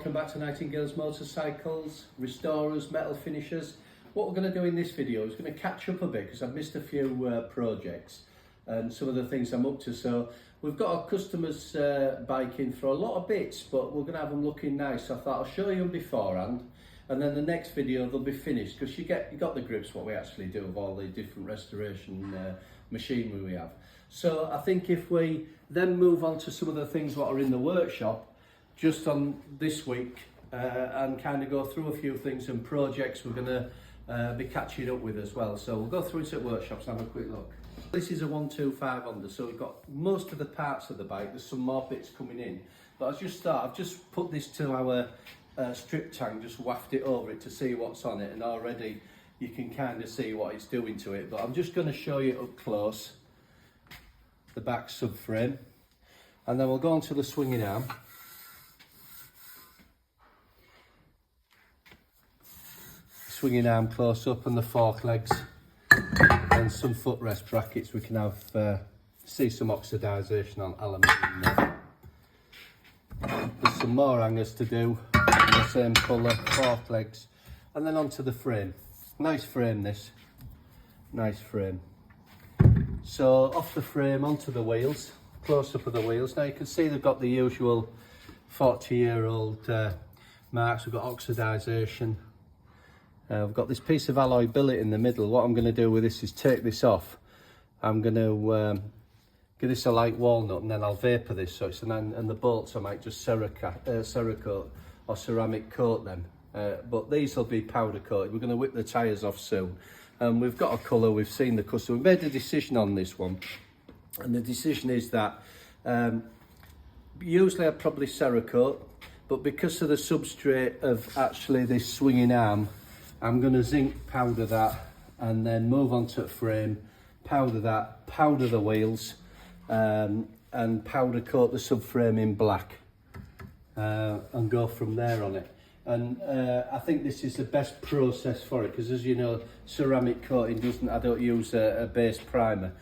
welcome back to Nightingale's Motorcycles, Restorers, Metal Finishers. What we're going to do in this video is going to catch up a bit because I've missed a few projects and some of the things I'm up to. So we've got our customers bike in for a lot of bits, but we're going to have them looking nice. So I thought I'll show you them beforehand, and then the next video they'll be finished because you got the grips what we actually do of all the different restoration machinery we have. So I think if we then move on to some of the things what are in the workshop just on this week and kind of go through a few things and projects we're going to be catching up with as well. So we'll go through it at workshops and have a quick look. This is a 125 Honda, so we've got most of the parts of the bike. There's some more bits coming in, but I've just put this to our strip tank, just wafted it over it to see what's on it, and already you can kind of see what it's doing to it. But I'm just going to show you up close the back subframe, and then we'll go on to the swinging arm. Swinging arm close up, and the fork legs and some footrest brackets. We can have see some oxidisation on aluminium there. There's some more hangers to do, the same colour, fork legs, and then onto the frame. Nice frame this, nice frame. So off the frame onto the wheels, close up of the wheels. Now you can see they've got the usual 40-year-old marks. We've got oxidisation. I've got this piece of alloy billet in the middle. What I'm going to do with this is take this off. I'm going to give this a light walnut, and then I'll vapour this. So it's and the bolts I might just Cerakote or ceramic coat them. But these will be powder coated. We're going to whip the tyres off soon. We've got a colour. We've seen the customer. We made a decision on this one, and the decision is that usually I'd probably Cerakote, but because of the substrate of actually this swinging arm, I'm going to zinc powder that and then move on to the frame, powder that, powder the wheels, and powder coat the subframe in black and go from there on it. And I think this is the best process for it because, as you know, ceramic coating I don't use a base primer.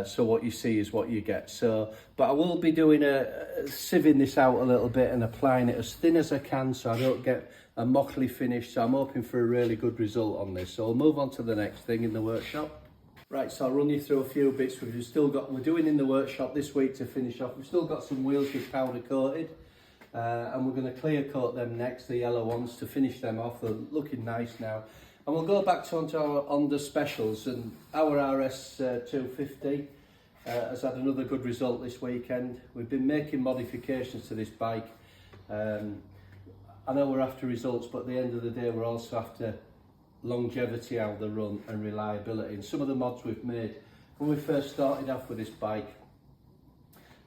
So what you see is what you get. So, but I will be doing sieving this out a little bit and applying it as thin as I can so I don't get a mockly finish. So I'm hoping for a really good result on this. So we'll move on to the next thing in the workshop. Right, so I'll run you through a few bits we're doing in the workshop this week to finish off. We've still got some wheels with powder coated, and we're going to clear coat them next, the yellow ones, to finish them off. They're looking nice now. And we'll go back onto our Honda specials, and our RS 250 has had another good result this weekend. We've been making modifications to this bike. I know we're after results, but at the end of the day we're also after longevity out of the run and reliability. And some of the mods we've made, when we first started off with this bike,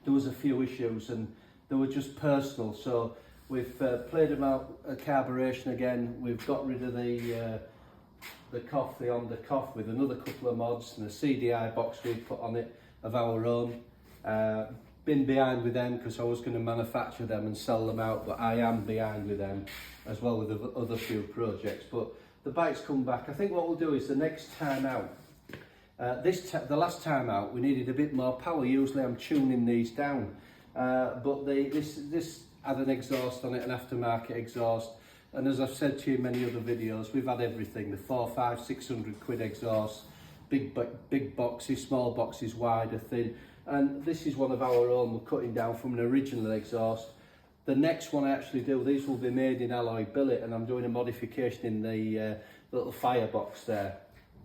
there was a few issues and they were just personal. So we've played them out, carburation again. We've got rid of the Honda Cough with another couple of mods and a CDI box we've put on it of our own. Been behind with them because I was going to manufacture them and sell them out, but I am behind with them as well with the other few projects. But the bike's come back. I think what we'll do is the next time out, the last time out we needed a bit more power. Usually I'm tuning these down, but this had an exhaust on it, an aftermarket exhaust. And as I've said to you in many other videos, we've had everything, the 400, 500, 600 quid exhaust, big boxes, small boxes, wider, thin. And this is one of our own. We're cutting down from an original exhaust. The next one I actually do, these will be made in alloy billet, and I'm doing a modification in the little firebox there.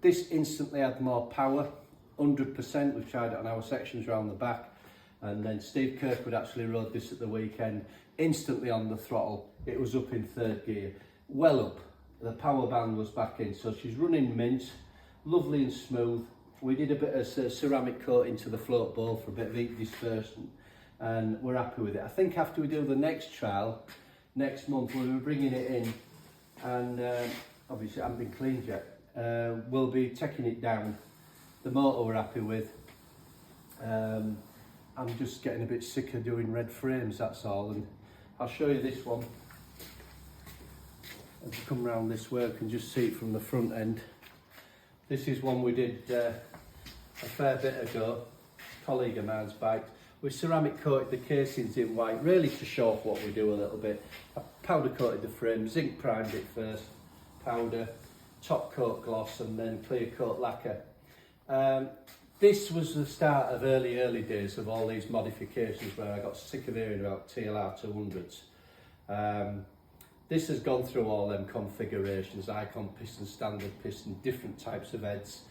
This instantly had more power, 100%. We've tried it on our sections around the back. And then Steve Kirkwood actually rode this at the weekend, instantly on the throttle. It was up in third gear, well up. The power band was back in, so she's running mint, lovely and smooth. We did a bit of ceramic coating to the float bowl for a bit of heat dispersion, and we're happy with it. I think after we do the next trial, next month, we'll be bringing it in, and obviously it hasn't been cleaned yet. We'll be taking it down. The motor we're happy with. I'm just getting a bit sick of doing red frames, that's all. And I'll show you this one. If you come round this way, you can just see it from the front end. This is one we did a fair bit ago, a colleague of mine's bike. We ceramic coated the casings in white, really to show off what we do a little bit. I powder coated the frame, zinc primed it first, powder, top coat gloss, and then clear coat lacquer. This was the start of early days of all these modifications where I got sick of hearing about TLR 200s. This has gone through all them configurations, icon piston, standard piston, different types of heads.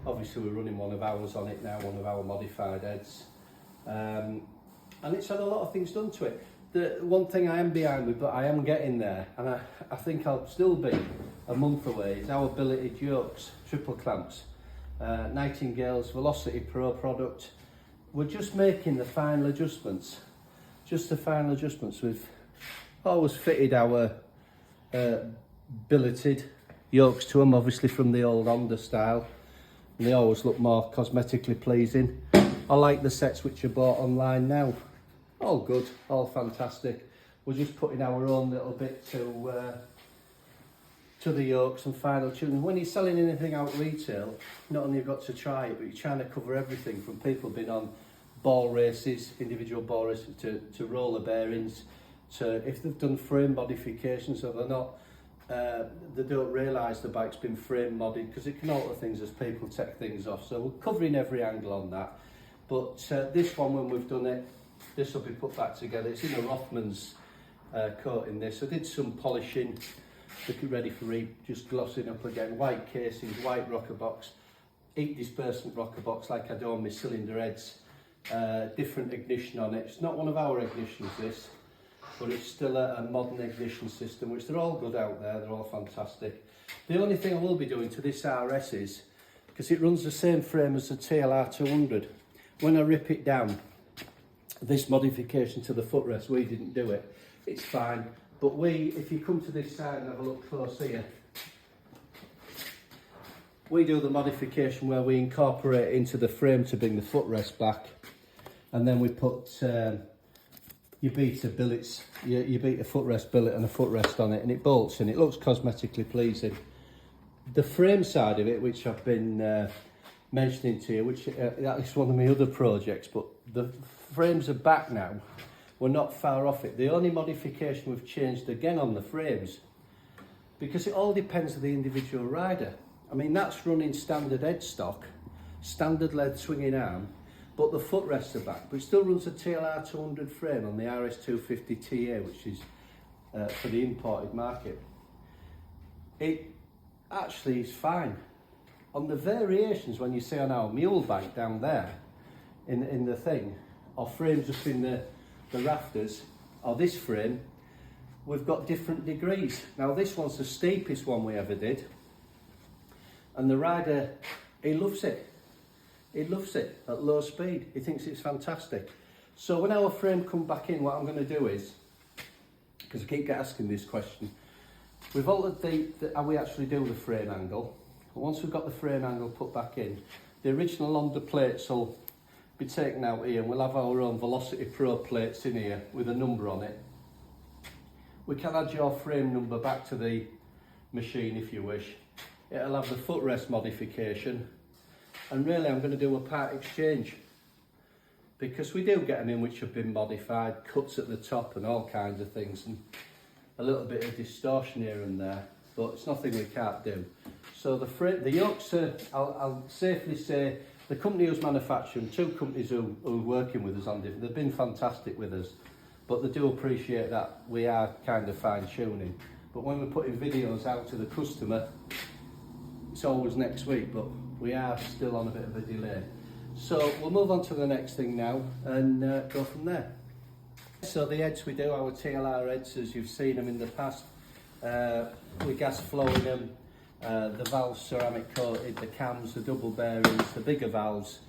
Obviously we're running one of ours on it now, one of our modified heads. And it's had a lot of things done to it. The one thing I am behind with, but I am getting there, and I think I'll still be a month away, is our billeted yokes, triple clamps. Nightingale's Velocity Pro product. We're just making the final adjustments. Just the final adjustments. We've always fitted our billeted yokes to them, obviously from the old Honda style. And they always look more cosmetically pleasing. I like the sets which are bought online now. All good, all fantastic. We're just putting our own little bit to the yokes and final tuning. When you're selling anything out retail, not only you've got to try it, but you're trying to cover everything from people being on ball races, individual ball races, to roller bearings, to if they've done frame modifications, so they're not, they don't realise the bike's been frame modded, because it can alter things as people take things off. So we're covering every angle on that. But this one, when we've done it, this will be put back together. It's in a Rothmans coating this. I did some polishing, looking ready for just glossing up again. White casings, white rocker box, heat dispersant rocker box like I do on my cylinder heads. Different ignition on it. It's not one of our ignitions, this, but it's still a modern ignition system, which they're all good out there. They're all fantastic. The only thing I will be doing to this RS is, because it runs the same frame as the TLR 200, when I rip it down, this modification to the footrest, we didn't do it. It's fine. But if you come to this side and have a look close here, we do the modification where we incorporate it into the frame to bring the footrest back, and then we put your beta billets, you beat a footrest billet and a footrest on it, and it bolts and it looks cosmetically pleasing. The frame side of it, which I've been mentioning to you, which that is one of my other projects, but the frames are back now. We're not far off it. The only modification we've changed again on the frames, because it all depends on the individual rider. I mean, that's running standard headstock, standard lead swinging arm, but the footrests are back. But it still runs a TLR 200 frame on the RS250 TA, which is for the imported market. It actually is fine. On the variations, when you see on our mule bike down there, in the thing, or frames up in the rafters, or this frame, we've got different degrees. Now this one's the steepest one we ever did, and the rider, he loves it. He loves it at low speed. He thinks it's fantastic. So when our frame come back in, what I'm going to do is, because I keep asking this question, we've altered how we actually do the frame angle. Once we've got the frame angle put back in, the original Honda plates will be taken out here, and we'll have our own Velocity Pro plates in here with a number on it. We can add your frame number back to the machine if you wish. It'll have the footrest modification, and really I'm going to do a part exchange, because we do get them in which have been modified, cuts at the top and all kinds of things, and a little bit of distortion here and there, but it's nothing we can't do. So the yokes are, I'll safely say, the company who's manufacturing, two companies who are working with us on different, they've been fantastic with us, but they do appreciate that we are kind of fine tuning. But when we're putting videos out to the customer, it's always next week, but we are still on a bit of a delay. So we'll move on to the next thing now and go from there. So the heads we do, our TLR heads, as you've seen them in the past, we gas flowing them, the valves ceramic coated, the cams, the double bearings, the bigger valves,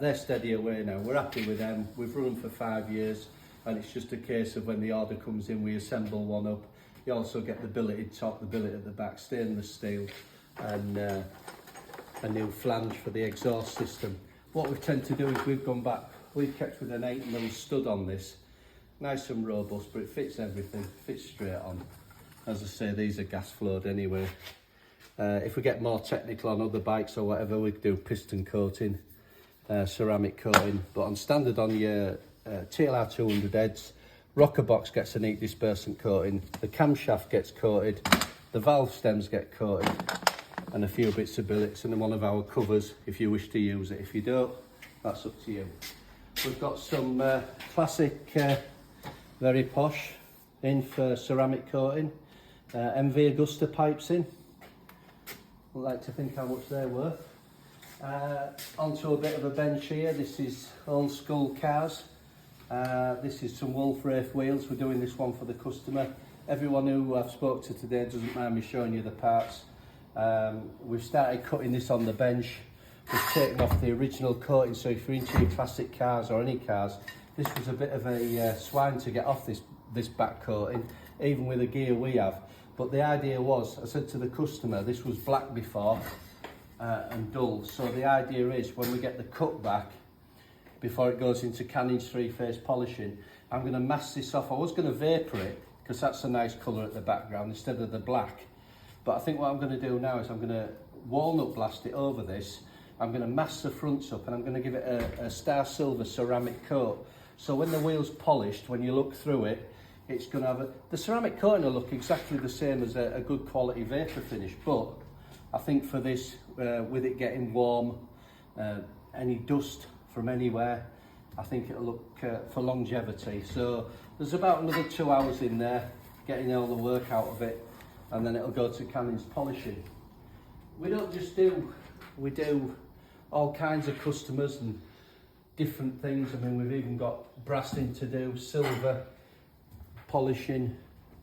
they're steady away now. We're happy with them. We've run them for 5 years, and it's just a case of when the order comes in, we assemble one up. You also get the billeted top, the billet at the back, stainless steel, and a new flange for the exhaust system. What we tend to do is we've kept with an 8mm stud on this, nice and robust, but it fits everything, fits straight on. As I say, these are gas flowed anyway. If we get more technical on other bikes or whatever, we do piston coating, ceramic coating, but on standard on your TLR 200 heads, rocker box gets a neat dispersant coating, the camshaft gets coated, the valve stems get coated, and a few bits of billets, and then one of our covers if you wish to use it. If you don't, that's up to you. We've got some classic, very posh in for ceramic coating, MV Augusta pipes in. I'd like to think how much they're worth. Onto a bit of a bench here. This is old school cars. This is some Wolf Wraith wheels. We're doing this one for the customer. Everyone who I've spoke to today doesn't mind me showing you the parts. We've started cutting this on the bench. We've taken off the original coating, so if you're into your classic cars or any cars, this was a bit of a swine to get off this back coating, even with the gear we have. But the idea was, I said to the customer, this was black before and dull, so the idea is when we get the cut back, before it goes into Canning's three-phase polishing, I'm going to mask this off. I was going to vapour it, because that's a nice colour at the background instead of the black. But I think what I'm going to do now is I'm going to walnut blast it over this. I'm going to mask the fronts up and I'm going to give it a star silver ceramic coat. So when the wheel's polished, when you look through it, it's going to have the ceramic coating will look exactly the same as a good quality vapour finish. But I think for this, with it getting warm, any dust from anywhere, I think it'll look for longevity. So there's about another 2 hours in there, getting all the work out of it, and then it'll go to Canning's polishing. We don't just do, we do all kinds of customers and different things. I mean, we've even got brassing to do, silver polishing,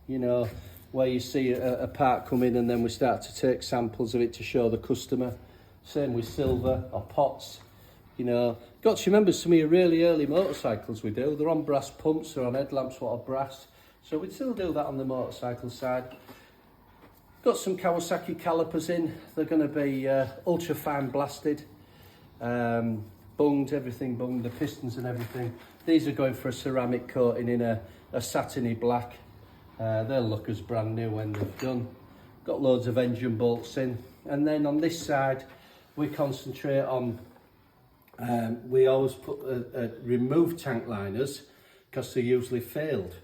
you know, where you see a part come in and then we start to take samples of it to show the customer. Same with silver or pots, you know. Got to remember some of your really early motorcycles we do, they're on brass pumps, they're on headlamps, what are brass. So we'd still do that on the motorcycle side. Got some Kawasaki calipers in, they're going to be ultra fine blasted, bunged, everything bunged, the pistons and everything. These are going for a ceramic coating in a satiny black. They'll look as brand new when they're done. Got loads of engine bolts in. And then on this side, we concentrate on, we always put remove tank liners because they're usually failed,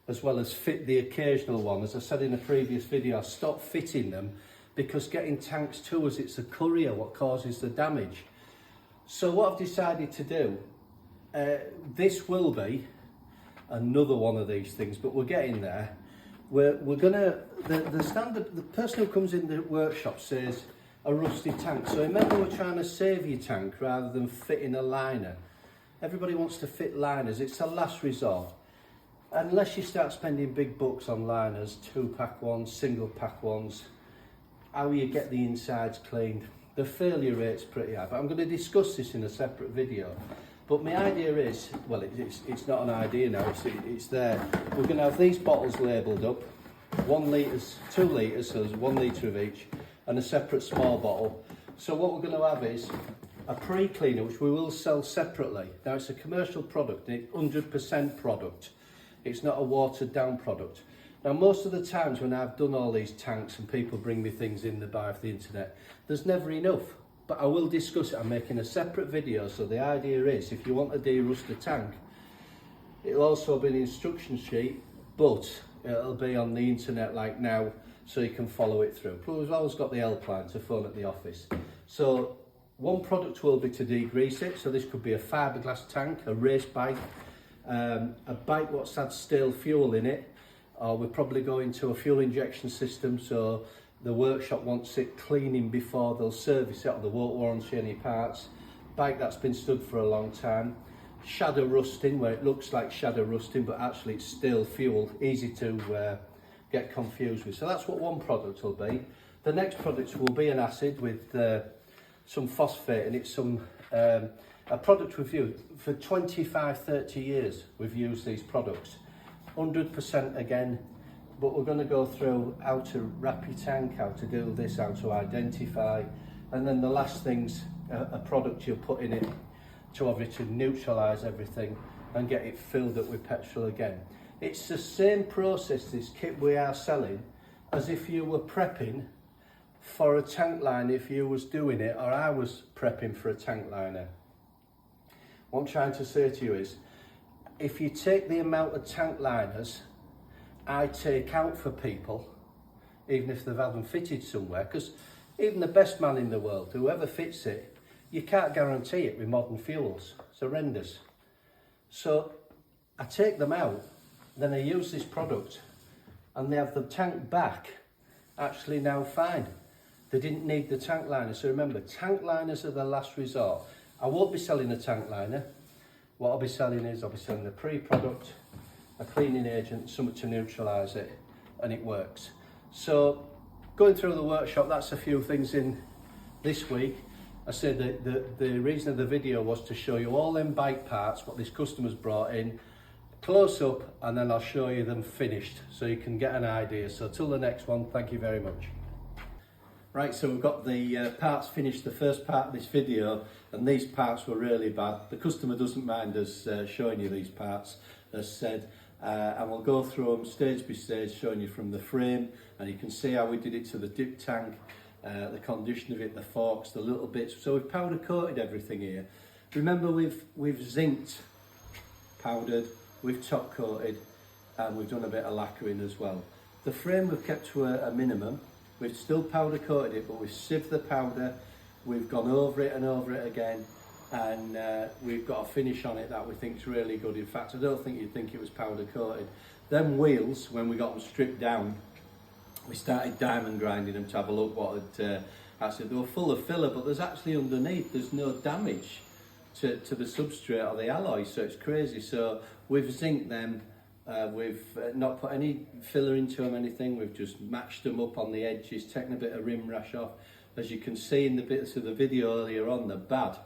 as well as fit the occasional one. As I said in a previous video, I stopped fitting them because getting tanks to us, it's a courier what causes the damage. So what I've decided to do, this will be another one of these things, but we're getting there. We're gonna, the standard, the person who comes in the workshop says a rusty tank. So remember, we're trying to save your tank rather than fitting a liner. Everybody wants to fit liners, it's a last resort. Unless you start spending big bucks on liners, 2-pack ones, single pack ones, how you get the insides cleaned, the failure rate's pretty high. But I'm going to discuss this in a separate video. But my idea is, well, it's not an idea now, it's there. We're going to have these bottles labelled up, 1 litre, 2 litres, so there's 1 litre of each, and a separate small bottle. So what we're going to have is a pre-cleaner, which we will sell separately. Now it's a commercial product, and it's 100% product. It's not a watered down product. Now most of the times when I've done all these tanks and people bring me things in they buy off the internet, there's never enough. But I will discuss it. I'm making a separate video, so the idea is if you want to de-rust a tank, it'll also be an instruction sheet, but it'll be on the internet like now, so you can follow it through. But we've always got the helpline to phone at the office. So one product will be to degrease it, so this could be a fiberglass tank, a race bike, a bike what's had stale fuel in it, or we're probably going to a fuel injection system, so the workshop wants it cleaning before they'll service it, or they won't warranty any parts. Bike that's been stood for a long time. Shadow rusting, where it looks like shadow rusting, but actually it's still fuel, easy to get confused with. So that's what one product will be. The next product will be an acid with some phosphate in it, a product we've used for 25-30 years. We've used these products 100% again, but we're going to go through how to wrap your tank, how to do this, how to identify, and then the last thing's a product you'll put in it to obviously neutralise everything and get it filled up with petrol again. It's the same process, this kit we are selling, as if you were prepping for a tank line, if you was doing it, or I was prepping for a tank liner. What I'm trying to say to you is, if you take the amount of tank liners I take out for people, even if they've had them fitted somewhere, because even the best man in the world, whoever fits it, you can't guarantee it with modern fuels. It's horrendous. So I take them out, then I use this product, and they have the tank back actually now fine. They didn't need the tank liner. So remember, tank liners are the last resort. I won't be selling a tank liner. What I'll be selling is, I'll be selling a pre-product, a cleaning agent, something to neutralise it, and it works. So going through the workshop, that's a few things in this week. I said that the reason of the video was to show you all them bike parts, what this customer's brought in, close up, and then I'll show you them finished so you can get an idea. So till the next one, thank you very much. Right, so we've got the parts finished, the first part of this video, and these parts were really bad. The customer doesn't mind us showing you these parts, as said, and we'll go through them stage by stage, showing you from the frame, and you can see how we did it to the dip tank, the condition of it, the forks, the little bits. So we've powder coated everything here. Remember, we've zinced, powdered, we've top coated, and we've done a bit of lacquering as well. The frame we've kept to a minimum. We've still powder coated it, but we've sieved the powder, we've gone over it and over it again, and we've got a finish on it that we think is really good. In fact, I don't think you'd think it was powder coated. Them wheels, when we got them stripped down, we started diamond grinding them to have a look what had actually, they were full of filler, but there's actually underneath, there's no damage to the substrate or the alloy, so it's crazy. So we've zinced them. We've not put any filler into them, anything. We've just matched them up on the edges, taken a bit of rim rash off. As you can see in the bits of the video earlier on, they're bad.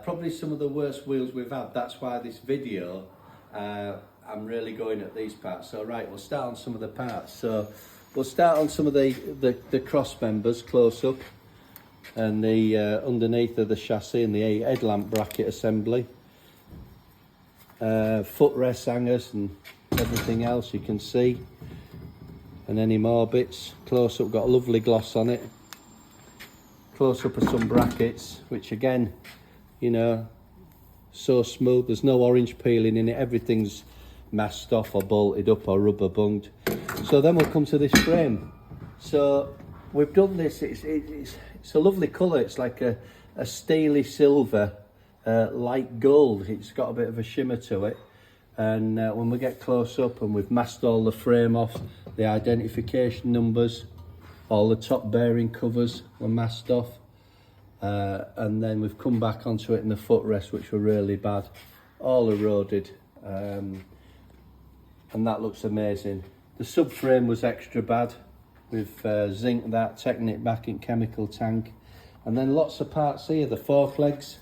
Probably some of the worst wheels we've had. That's why this video, I'm really going at these parts. So right, we'll start on some of the parts. So we'll start on some of the cross members close up, and the underneath of the chassis and the headlamp bracket assembly. Footrest hangers and everything else you can see, and any more bits. Close up, got a lovely gloss on it. Close up of some brackets, which again, you know, so smooth, there's no orange peeling in it, everything's masked off or bolted up or rubber bunged. So then we'll come to this frame. So we've done this, it's a lovely colour, it's like a steely silver, light gold. It's got a bit of a shimmer to it, and when we get close up, and we've masked all the frame off, the identification numbers, all the top bearing covers were masked off, and then we've come back onto it in the footrest, which were really bad, all eroded, and that looks amazing. The subframe was extra bad. We've zinced that, taken it back in chemical tank, and then lots of parts here. The fork legs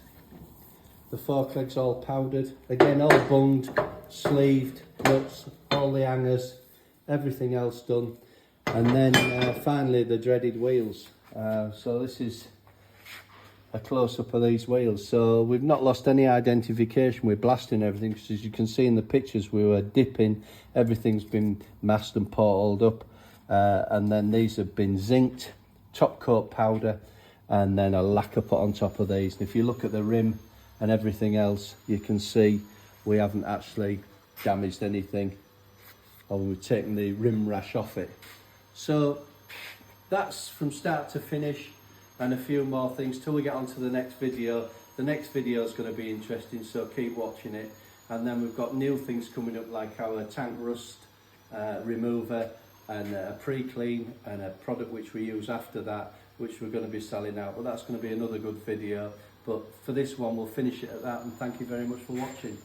all powdered, again all bunged, sleeved, nuts, all the hangers, everything else done, and then finally the dreaded wheels. So this is a close-up of these wheels. So we've not lost any identification, we're blasting everything, because as you can see in the pictures we were dipping, everything's been masked and portaled up, and then these have been zinced, top coat powder, and then a lacquer put on top of these. And if you look at the rim and everything else, you can see we haven't actually damaged anything, or we've taken the rim rash off it. So that's from start to finish, and a few more things till we get on to the next video. The next video is going to be interesting, so keep watching it. And then we've got new things coming up, like our tank rust remover, and a pre-clean, and a product which we use after that, which we're going to be selling out, but that's going to be another good video. But for this one, we'll finish it at that, and thank you very much for watching.